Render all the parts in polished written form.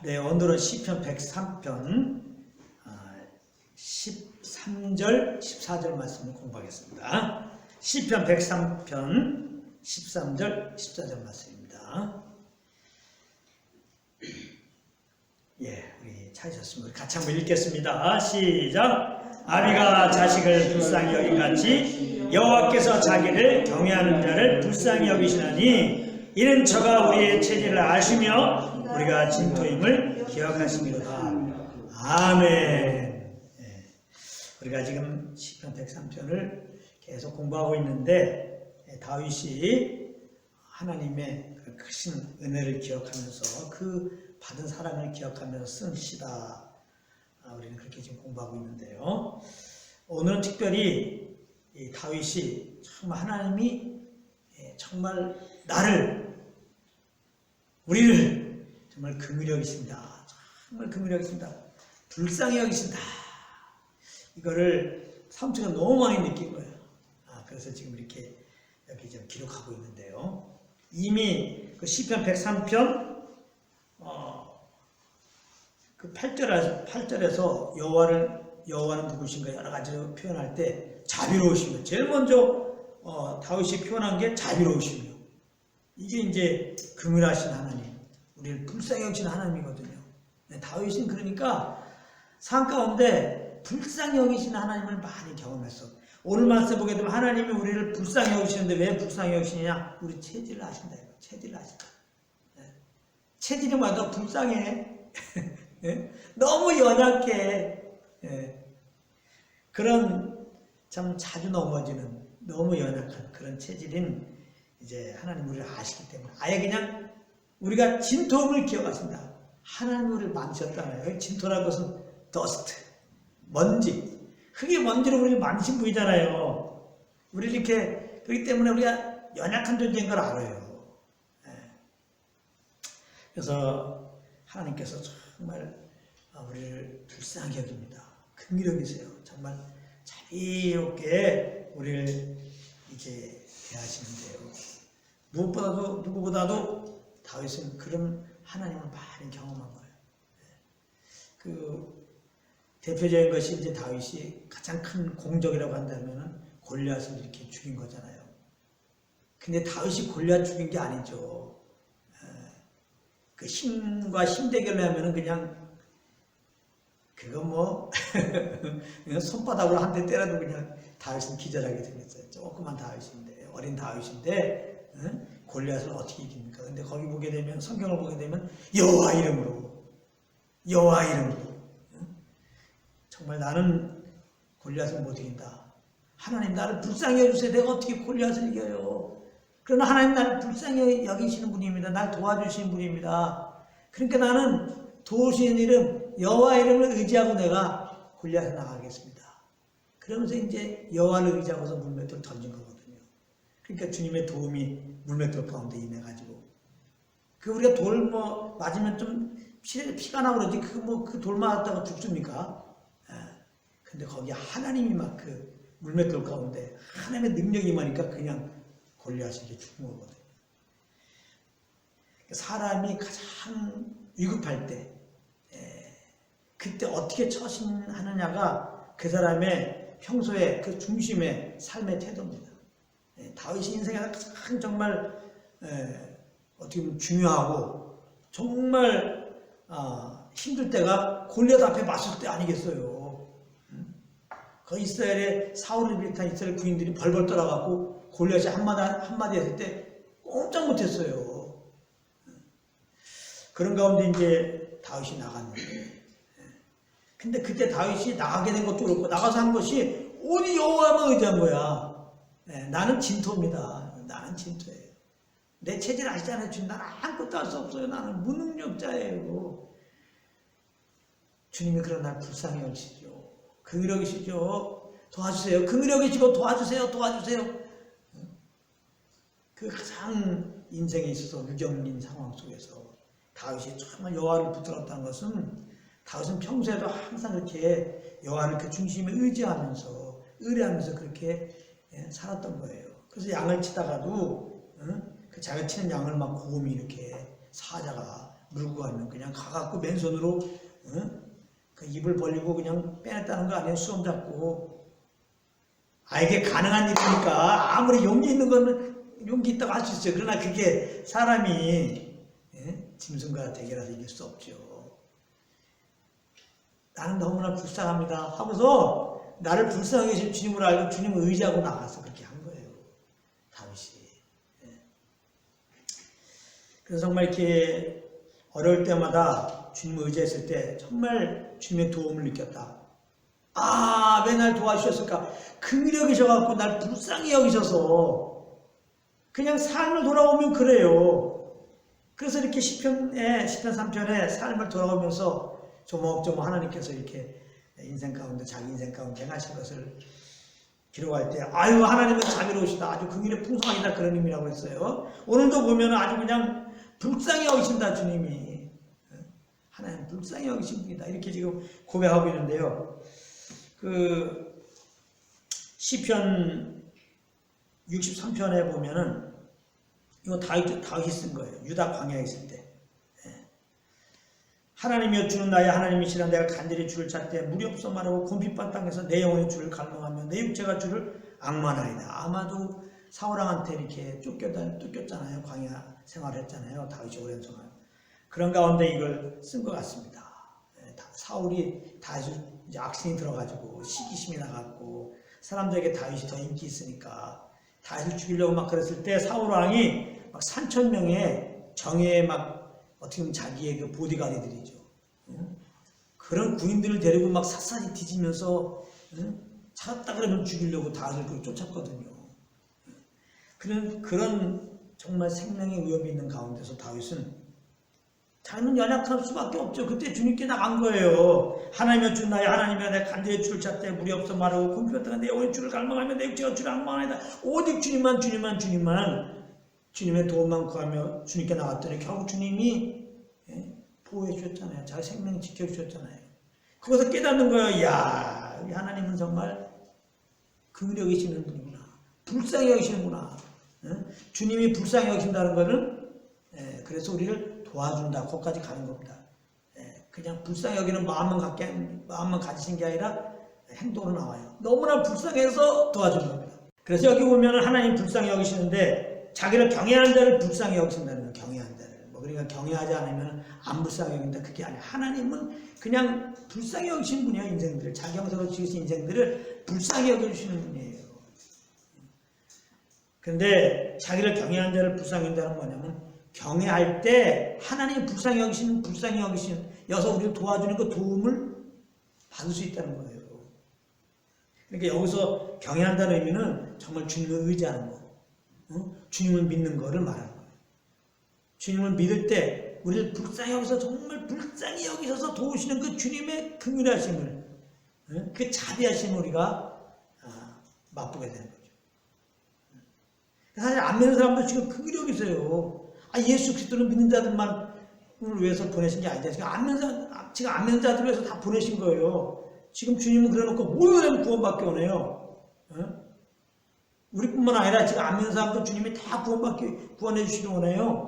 네, 오늘은 시편 103편 13절, 14절 말씀을 공부하겠습니다. 시편 103편 13절, 14절 말씀입니다. 예, 우리 찾으셨으면 같이 한번 읽겠습니다. 시작! 아비가 자식을 불쌍히 여긴같이 여호와께서 자기를 경외하는 자를 불쌍히 여기시나니 이는 저가 우리의 체질을 아시며 우리가 진토임을 기억하심이로다. 아멘. 예, 우리가 지금 시편 103편을 계속 공부하고 있는데 다윗이 하나님의 크신 은혜를 기억하면서 그 받은 사랑을 기억하면서 쓴 시다. 우리는 그렇게 지금 공부하고 있는데요. 오늘은 특별히 이 다윗이 정말 하나님이 정말 우리를 정말 긍휼히 여기신다. 정말 긍휼히 여기신다. 불쌍히 여기신다. 이거를 삼촌가 너무 많이 느낀 거예요. 그래서 지금 이렇게 여기 좀 기록하고 있는데요. 이미 그 시편 103편 그 8절에서 여호와는 누구신가 여러 가지로 표현할 때 자비로우시며 제일 먼저 다윗이 표현한 게 자비로우시며 이게 이제 긍휼하신 하나님, 우리를 불쌍히 여기시는 하나님이거든요. 다윗은 그러니까 삶 가운데 불쌍히 여기시는 하나님을 많이 경험했어. 오늘 말씀 보게 되면 하나님이 우리를 불쌍히 여기시는데 왜 불쌍히 여기시느냐? 우리 체질을 아신다. 체질을 아신다. 체질이 뭐야? 불쌍해. 너무 연약해. 그런 참 자주 넘어지는 너무 연약한 그런 체질인 이제 하나님 우리를 아시기 때문에 아예 그냥 우리가 진토음을 기억하신다. 하나님 우리를 만드셨잖아요. 진토라는 것은 더스트, 먼지, 흙의 먼지로 우리를 만드신 분이잖아요. 우리 이렇게 그렇기 때문에 우리가 연약한 존재인 걸 알아요. 그래서 하나님께서 정말 우리를 불쌍히 여깁니다. 긍휼히 여기세요. 정말 자비롭게 우리를 이제 대하시는데요. 누구보다도 다윗은 그런 하나님을 많이 경험한 거예요. 그 대표적인 것이 이제 다윗이 가장 큰 공적이라고 한다면은 골리앗을 이렇게 죽인 거잖아요. 근데 다윗이 골리앗 죽인 게 아니죠. 그 힘과 힘 대결을 하면은 그냥 그거 뭐 그냥 손바닥으로 한 대 때려도 그냥 다윗은 기절하게 생겼어요. 조그만 다윗인데 어린 다윗인데 골리앗을 어떻게 이깁니까? 근데 거기 보게 되면 성경을 보게 되면 여호와 이름으로 정말 나는 골리앗을 못 이긴다. 하나님 나를 불쌍히 여주세요. 내가 어떻게 골리앗을 이겨요? 그러나 하나님 나를 불쌍히 여기시는 분입니다. 날 도와주시는 분입니다. 그러니까 나는 도우시는 이름 여호와 이름을 의지하고 내가 골리앗을 나가겠습니다. 그러면서 이제 여호와를 의지하고서 물맷돌을 던진 거거든요. 그러니까 주님의 도움이 물맷돌 가운데 임해가지고 우리가 돌 맞으면 좀 피가 나고 그러지 그 돌 맞았다가 죽습니까? 근데 거기 하나님이 막 그 물맷돌 가운데 하나님의 능력이 임하니까 그냥 골리앗이 이렇게 죽은 거거든요. 사람이 가장 위급할 때 그때 어떻게 처신하느냐가 그 사람의 평소에 그 중심의 삶의 태도입니다. 다윗의 인생에서 가장 정말 어떻게 보면 중요하고 정말 힘들 때가 골리앗 앞에 맞설 때 아니겠어요. 그 이스라엘의 사울을 비롯한 이스라엘 군인들이 벌벌 떨어갖고 골리앗이 한마디 했을 때 꼼짝 못했어요. 그런 가운데 이제 다윗이 나갔는데 근데 그때 다윗이 나가게 된 것도 그렇고 나가서 한 것이 오직 여호와만 의지한 거야. 나는 진토입니다. 나는 진토예요. 내 체질 아시잖아요. 주님 나는 아무것도 할 수 없어요. 나는 무능력자예요. 주님이 그런 날 불쌍히 여기시죠. 긍휼히 여기시죠. 도와주세요. 긍휼히 여기시고 도와주세요. 그 가장 인생에 있어서 유경인 상황 속에서 다윗이 정말 여호와를 붙들었다는 것은 다윗은 평소에도 항상 그렇게 여호와를 그 중심에 의지하면서 의뢰하면서 그렇게 살았던 거예요. 그래서 양을 치다가도 그 자기가 치는 양을 막 곰이 이렇게 사자가 물고 가면 그냥 가갖고 맨손으로 그 입을 벌리고 그냥 빼냈다는 거 아니에요? 수염 잡고. 이게 가능한 일이니까 아무리 용기 있는 거는 용기 있다고 할 수 있어요. 그러나 그게 사람이 짐승과 대결해서 이길 수 없죠. 나는 너무나 불쌍합니다 하고서 나를 불쌍하게 하신 주님을 알고 주님을 의지하고 나가서 그렇게 한 거예요. 다윗이. 그래서 정말 이렇게 어려울 때마다 주님을 의지했을 때 정말 주님의 도움을 느꼈다. 왜 날 도와주셨을까? 긍휼히 여기셔갖고 날 불쌍히 여기셔서 그냥 삶을 돌아오면 그래요. 그래서 이렇게 시편 3편에 삶을 돌아오면서 조목조목 하나님께서 이렇게 인생 가운데 자기 인생 가운데 행하신 것을 기록할 때 하나님은 자비로우시다. 아주 긍휼의 풍성하시다. 그런 의미라고 했어요. 오늘도 보면 아주 그냥 불쌍히 여기신다. 주님이. 하나님 불쌍히 여기신 분이다. 이렇게 지금 고백하고 있는데요. 그 시편 63편에 보면은 이거 다윗이 쓴 거예요. 유다 광야에 있을 때. 하나님이여 주는 나의 하나님이시라. 내가 간절히 주를 찾되 물이 없어 마르고 곰핍한 땅에서 내 영혼이 주를 갈망하며 내 육체가 주를 악만하이다. 아마도 사울왕한테 이렇게 쫓겼잖아요. 광야 생활했잖아요. 다윗이 오랜 동안. 그런 가운데 이걸 쓴 것 같습니다. 사울이 다윗 이제 악신이 들어가지고 시기심이 나갔고 사람들에게 다윗이 더 인기 있으니까 다윗을 죽이려고 막 그랬을 때 사울왕이 막 3,000명의 정예의 막 어떻게 보면 자기의 그 보디가드들이죠. 그런 구인들을 데리고 막 샅샅이 뒤지면서 찾았다 그러면 죽이려고 다윗을 쫓았거든요. 그런 정말 생명의 위협이 있는 가운데서 다윗은 자기는 연약할 수밖에 없죠. 그때 주님께 나간 거예요. 하나님의 주 나의 하나님이여 내가 간절히 주를 찾되 물이 없어 마르고 곰핍했다가 내 영혼이 주를 갈망하며 내 육체가 주를 악망하이다. 오직 주님만 주님의 도움만 구하며 주님께 나갔더니 결국 주님이 보호해 주셨잖아요. 자기 생명 지켜주셨잖아요. 거기서 깨닫는 거예요. 이야, 우리 하나님은 정말 긍휼히 여기시는 분이구나. 불쌍히 여기시는구나. 주님이 불쌍히 여기신다는 것은 그래서 우리를 도와준다. 거기까지 가는 겁니다. 그냥 불쌍히 여기는 마음만 가지신 게 아니라 행동으로 나와요. 너무나 불쌍해서 도와주는 겁니다. 그래서 여기 보면 하나님 불쌍히 여기시는데 자기를 경외하는 자를 불쌍히 여기신다는 거예요. 경외하는 자를. 그러니까 경외하지 않으면 안 불쌍히 여긴다. 그게 아니에요. 하나님은 그냥 불쌍히 여기시는 분이에요. 인생들을. 자기 형상으로 지으신 인생들을 불쌍히 여겨주시는 분이에요. 근데 자기를 경외하는 자를 불쌍히 여긴다는 뭐냐면 경외할 때 하나님이 불쌍히 여기셔서 우리를 도와주는 그 도움을 받을 수 있다는 거예요. 그러니까 여기서 경외한다는 의미는 정말 주님을 의지하는 거. 주님을 믿는 거를 말하는 거예요. 주님을 믿을 때 우리를 불쌍히 여기서 정말 불쌍히 여기셔서 도우시는 그 주님의 긍휼하심을 그 자비하심을 우리가 맛보게 되는 거죠. 사실 안 믿는 사람도 지금 긍휼히 여기세요. 예수 그리스도를 믿는 자들만을 위해서 보내신 게 아니다. 지금 안 믿는 자들을 위해서 다 보내신 거예요. 지금 주님은 그래놓고 모든 구원받기 원해요. 우리뿐만 아니라 지금 안 믿는 사람도 주님이 다 구원해 주시기 원해요.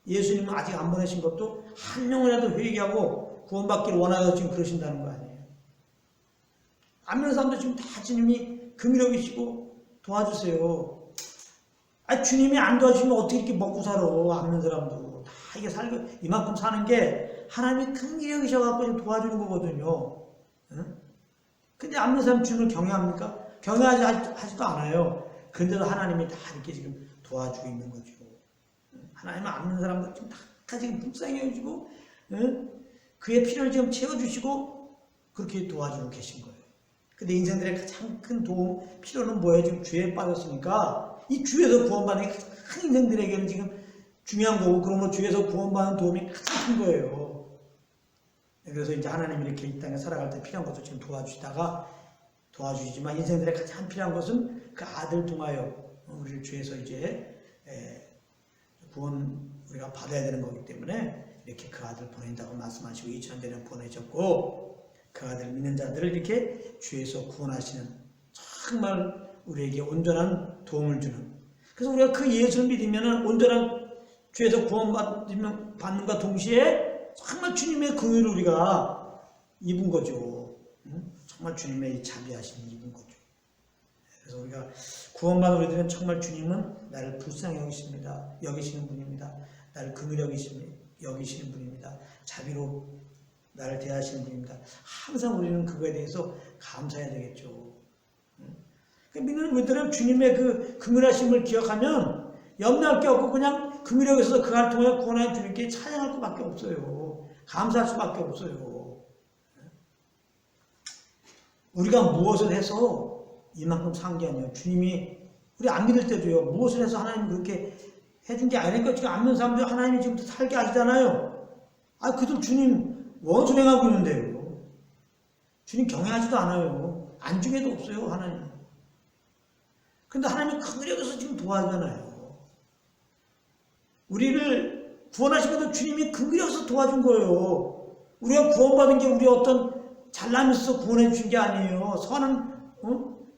예수님은 아직 안 보내신 것도 한 명이라도 회개하고 구원받기를 원하여서 지금 그러신다는 거 아니에요. 안 믿는 사람도 지금 다 주님이 긍휼히 여기시고 도와주세요. 주님이 안 도와주시면 어떻게 이렇게 먹고 살아. 안 믿는 사람도 다 이게 살고 이만큼 사는 게 하나님이 긍휼히 여기셔갖고 도와주는 거거든요. 근데 안 믿는 사람 주님을 경외합니까? 경외하지도 않아요. 그런데도 하나님이 다 이렇게 지금 도와주고 있는 거죠. 하나님은 안 믿는 사람들 지금 다 지금 불쌍히 여기시고 그의 필요를 지금 채워주시고 그렇게 도와주고 계신 거예요. 근데 인생들의 가장 큰 도움, 필요는 뭐예요? 지금 죄에 빠졌으니까 이 주에서 구원받는 게 가장 큰 인생들에게는 지금 중요한 거고, 그러므로 주에서 구원받는 도움이 가장 큰 거예요. 그래서 이제 하나님이 이렇게 이 땅에 살아갈 때 필요한 것도 지금 도와주시지만 인생들의 가장 필요한 것은 그 아들 통하여 우리를 주에서 이제 구원 우리가 받아야 되는 거기 때문에 이렇게 그 아들 보낸다고 말씀하시고 2000년에 보내셨고, 그 아들 믿는 자들을 이렇게 주에서 구원하시는 정말 우리에게 온전한 도움을 주는, 그래서 우리가 그 예수를 믿으면 온전한 주에서 구원받으면 받는과 동시에 정말 주님의 긍휼을 우리가 입은 거죠. 정말 주님의 자비하심을 입은 거죠. 그래서 우리가 구원받은 우리들은 정말 주님은 나를 불쌍히 여기시는 분입니다. 나를 긍휼히 여기시는 분입니다. 자비로 나를 대하시는 분입니다. 항상 우리는 그거에 대해서 감사해야 되겠죠. 믿는 우리들은 주님의 그 긍휼하심을 기억하면 염려할 게 없고 그냥 긍휼히 여기서 그를 통해 구원하여 주님께 찬양할 수밖에 없어요. 감사할 수밖에 없어요. 우리가 무엇을 해서 이만큼 산 게 아니에요. 주님이 우리 안 믿을 때도요. 무엇을 해서 하나님이 그렇게 해준 게 아니니까 지금 안 믿는 사람들 하나님이 지금부터 살게 하시잖아요. 그들 주님 원수 행하고 있는데요. 주님 경외하지도 않아요. 안중에도 없어요. 하나님. 근데 하나님이 긍휼히 여기서 지금 도와주잖아요. 우리를 구원하시면서 주님이 긍휼히 여기서 도와준 거예요. 우리가 구원받은 게 우리 어떤 잘남이 있어서 구원해 준 게 아니에요.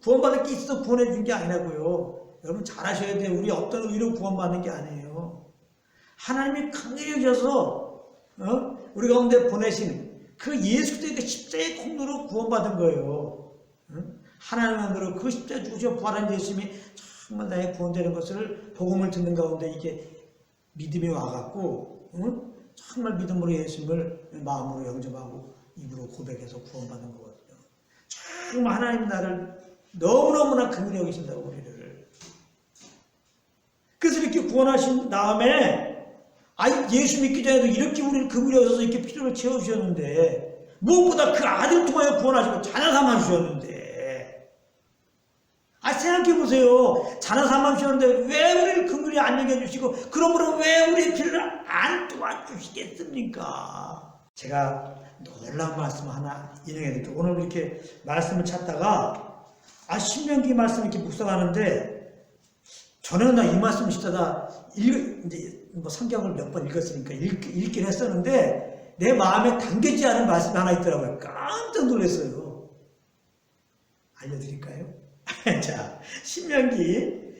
구원받을 게 있어서 구원해 준 게 아니라고요. 여러분 잘 아셔야 돼요. 우리 어떤 의로 구원받는 게 아니에요. 하나님이 긍휼히 여기서 우리 가운데 보내신 그 예수 그리스도의 십자가의 공로로 구원받은 거예요. 하나님만으로 그 십자가 죽으시고 부활한 예수님이 정말 나의 구원되는 것을 복음을 듣는 가운데 이게 믿음이 와갖고 정말 믿음으로 예수님을 마음으로 영접하고 입으로 고백해서 구원받는 거거든요. 정말 하나님 나를 너무너무나 긍휼히 여기신다고 우리를. 그래서 이렇게 구원하신 다음에 예수 믿기 전에도 이렇게 우리를 긍휼히 여기셔서 이렇게 필요를 채워주셨는데 무엇보다 그 아들 통하여 구원하시고 자녀 삼아 주셨는데 생각해보세요. 자녀 삼아 주셨는데 왜 우리를 긍휼히 안 여겨주시고 그러므로 왜 우리의 필요를 안 도와주시겠습니까? 제가 놀라운 말씀 하나 인용해드릴게요. 오늘 이렇게 말씀을 찾다가 신명기 말씀 이렇게 묵상하는데 전에는 이 말씀을 찾다가 이제 성경을 몇 번 읽었으니까 읽긴 했었는데 내 마음에 담겨지지 않은 말씀이 하나 있더라고요. 깜짝 놀랐어요. 알려드릴까요? 자, 신명기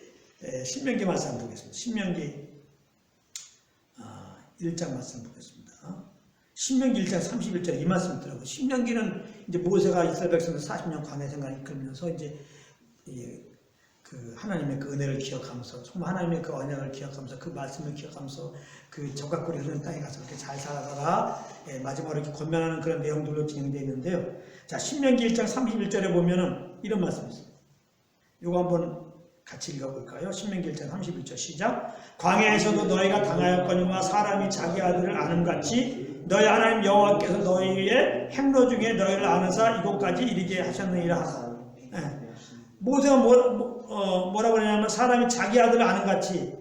말씀 한번 보겠습니다. 신명기 1장 말씀 보겠습니다. 신명기 1장 31절에 이 말씀 있더라고요. 신명기는 이제 모세가 이스라엘 백성들 40년 광야 생활을 이끌면서 이제 그 하나님의 그 은혜를 기억하면서 정말 하나님의 그 언약을 기억하면서 그 말씀을 기억하면서 그 적각골이 흐르는 땅에 가서 그렇게 잘 살아가다가 마지막으로 이렇게 권면하는 그런 내용들로 진행되어 있는데요. 자, 신명기 1장 31절에 보면은 이런 말씀이 있어요. 이거 한번 같이 읽어볼까요? 신명기 1장 31절 시작. 광야에서도 너희가 당하였거니와 사람이 자기 아들을 아는 같이 너희 하나님 여호와께서 너희의 행로 중에 너희를 아는사 이곳까지 이르게 하셨느니라 하사. 모세가 뭐라고 그러냐면 사람이 자기 아들을 아는 같이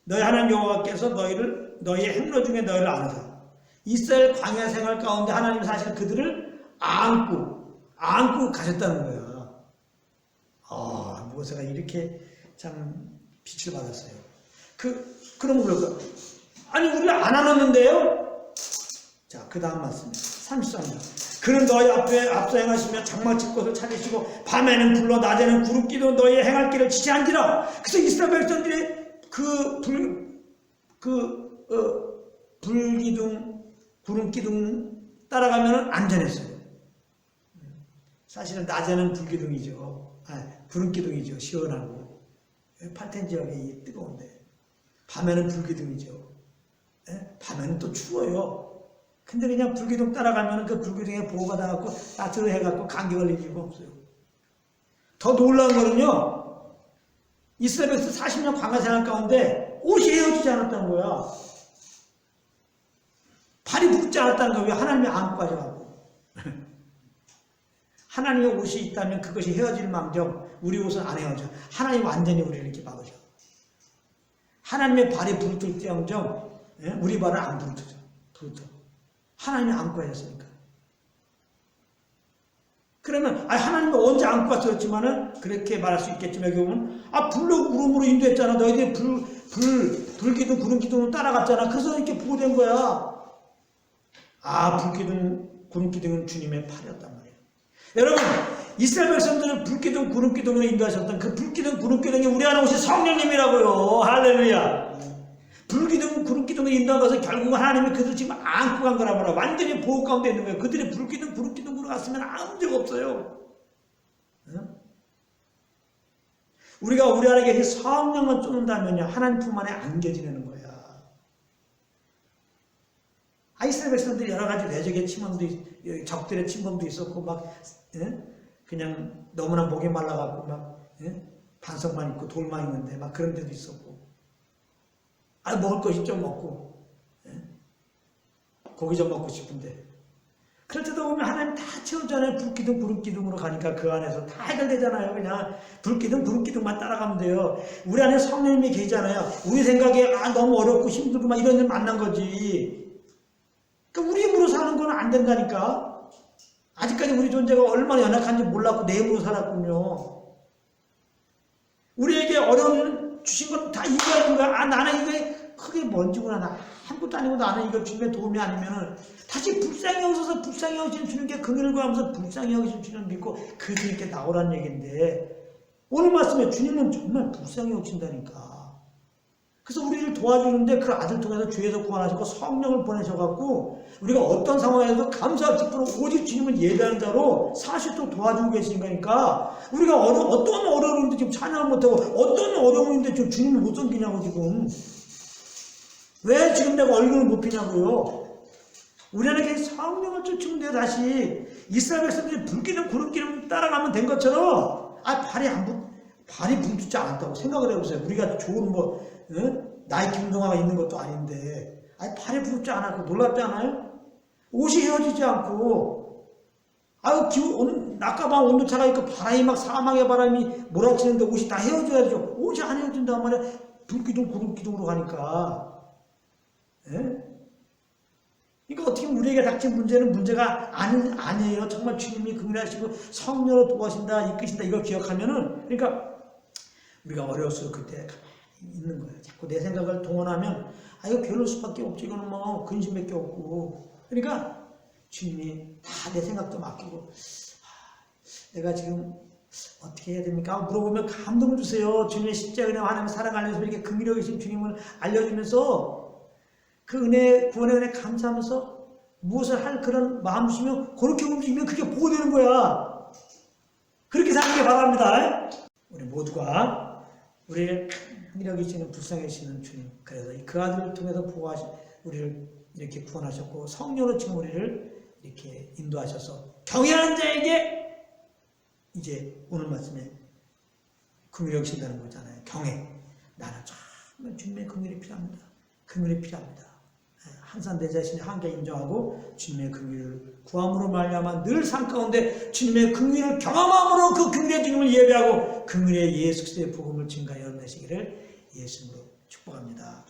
너희 하나님 여호와께서 너희의 행로 중에 너희를 아는사. 이스라엘 광야 생활 가운데 하나님이 사실 그들을 안고 가셨다는 거예요. 모세가 이렇게 참 빛을 받았어요. 그러면 그럴까? 우리를 안 안았는데요? 자, 그 다음 말씀입니다. 33절. 그는 너희 앞에 앞서 행하시며 장막집 곳을 찾으시고 밤에는 불러 낮에는 구름기둥 너희의 행할 길을 지시한지라. 그래서 이스라엘 백성들이 불기둥, 구름기둥 따라가면 안전했어요. 사실은 낮에는 불기둥이죠. 구름기둥이죠. 시원하고. 팔텐 지역이 뜨거운데. 밤에는 불기둥이죠. 밤에는 또 추워요. 근데 그냥 불기둥 따라가면 그 불기둥에 보호받아갖고 따뜻해갖고 감기 걸릴 이유가 없어요. 더 놀라운 거는요. 이스라엘에서 40년 광야 생활 가운데 옷이 헤어지지 않았다는 거야. 발이 붓지 않았다는 거야. 왜 하나님이 안고 가져가고. 하나님의 옷이 있다면 그것이 헤어질 망정 우리 옷은 안 헤어져. 하나님 완전히 우리를 이렇게 막으셔. 하나님의 발이 부르틀지언정 우리 발은 안 부르트죠. 하나님이 안고 하셨으니까. 그러면 하나님이 언제 안고 갔었지만은 그렇게 말할 수 있겠지만 여기 보면 불로 구름으로 인도했잖아. 너희들이 불기둥 구름기둥을 따라갔잖아. 그래서 이렇게 보호된 거야. 불기둥 구름기둥은 주님의 팔이었단 말이에요. 여러분 이스라엘 백성들을 불기둥 구름기둥으로 인도하셨던 그 불기둥 구름기둥이 우리 안에 오신 성령님이라고요. 할렐루야. 불기둥 구름기둥을 인도하면서 결국은 하나님이 그들 지금 안고 간 거라 말이야. 완전히 보호 가운데 있는 거예요. 그들이 불기둥으로 갔으면 아무 적 없어요. 응? 우리가 우리 안에 계신 성령을 쫓는다면요, 하나님 품 안에 안겨 지내는 거야. 이스라엘 백성들이 여러 가지 내적의 침범도, 적들의 침범도 있었고, 막, 그냥 너무나 목이 말라갖고, 막, 반석만 있고 돌만 있는데, 막 그런 데도 있었고. 먹을 것이 좀 먹고, 고기 좀 먹고 싶은데. 그럴 때도 보면 하나님 다 채우잖아요. 불기둥, 구름기둥으로 가니까 그 안에서 다 해결되잖아요. 그냥 불기둥, 구름기둥만 따라가면 돼요. 우리 안에 성령님이 계시잖아요. 우리 생각에 너무 어렵고 힘들고 막 이런 일 만난 거지. 그러니까 우리 힘으로 사는 건 안 된다니까. 아직까지 우리 존재가 얼마나 연약한지 몰랐고 내 힘으로 살았군요. 우리에게 어려움 주신 건 다 이거인 거야. 나는 이게 크게 뭔지구나. 나 아무것도 아니고 나는 이거 주님의 도움이 아니면은 다시 불쌍히 여기서 불쌍히 여기신 주님께 긍휼을 구하면서 불쌍히 여기신 주님 믿고 그 주님께 나오라는 얘기인데, 오늘 말씀에 주님은 정말 불쌍히 여기신다니까. 그래서 우리를 도와주는데 그 아들 통해서 죄에서 구원하시고 성령을 보내셔갖고 우리가 어떤 상황에서도 감사할 기쁨으로 오직 주님을 예배하는 자로 사실도 도와주고 계신 거니까, 우리가 어떤 어려움인데 지금 찬양을 못하고 어떤 어려움인데 지금 주님을 못 섬기냐고. 지금 왜 지금 내가 얼굴을 못 피냐고요. 우리 안에 성령을 쫓으면 돼요. 다시 이스라엘 백성들이 불기둥 구름기둥 따라가면 된 것처럼 발이 붕뜨지 않았다고 생각을 해보세요. 우리가 좋은 나이키 운동화가 있는 것도 아닌데 발이 붕뜨지 않았고 놀랍지 않아요? 옷이 헤어지지 않고, 낮과 밤 온도차가 있고 바람이 막 사막의 바람이 몰아치는데 옷이 다 헤어져야죠. 옷이 안 헤어진단 말이야. 불기둥 구름기둥으로 가니까. 그러니까 어떻게 우리에게 닥친 문제는 문제가 아니에요. 정말 주님이 긍휼하시고 성령으로 도와신다, 이끄신다, 이걸 기억하면은, 그러니까 우리가 어려웠을 그때 가만히 있는 거예요. 자꾸 내 생각을 동원하면 이거 괴로울 수밖에 없지. 이거는 뭐 근심밖에 없고. 그러니까 주님이 다 내 생각도 맡기고, 내가 지금 어떻게 해야 됩니까? 물어보면 감동을 주세요. 주님의 십자가 은혜와 하나님의 사랑 알려주면서 이렇게 긍휼히 계신 주님을 알려주면서 그 은혜, 구원의 은혜 감사하면서 무엇을 할 그런 마음 주시면 그렇게 움직이면 그게 보호되는 거야. 그렇게 사는 게 바랍니다. 우리 모두가 우리를 긍휼히 계시는 불쌍히 계시는 주님, 그래서 그 아들을 통해서 우리를 이렇게 구원하셨고 성령으로 지금 우리를 이렇게 인도하셔서 경외하는 자에게 이제 오늘 말씀에 긍휼히 여기신다는 거잖아요. 경외. 나는 정말 주님의 긍휼이 필요합니다. 긍휼이 필요합니다. 항상 내 자신의 한계 인정하고 주님의 긍휼을 구함으로 말미암아 늘 삶 가운데 주님의 긍휼을 경험함으로 그 긍휼의 주님을 예배하고 긍휼의 예수 그리스도의 복음을 증가하여 내시기를 예수님으로 축복합니다.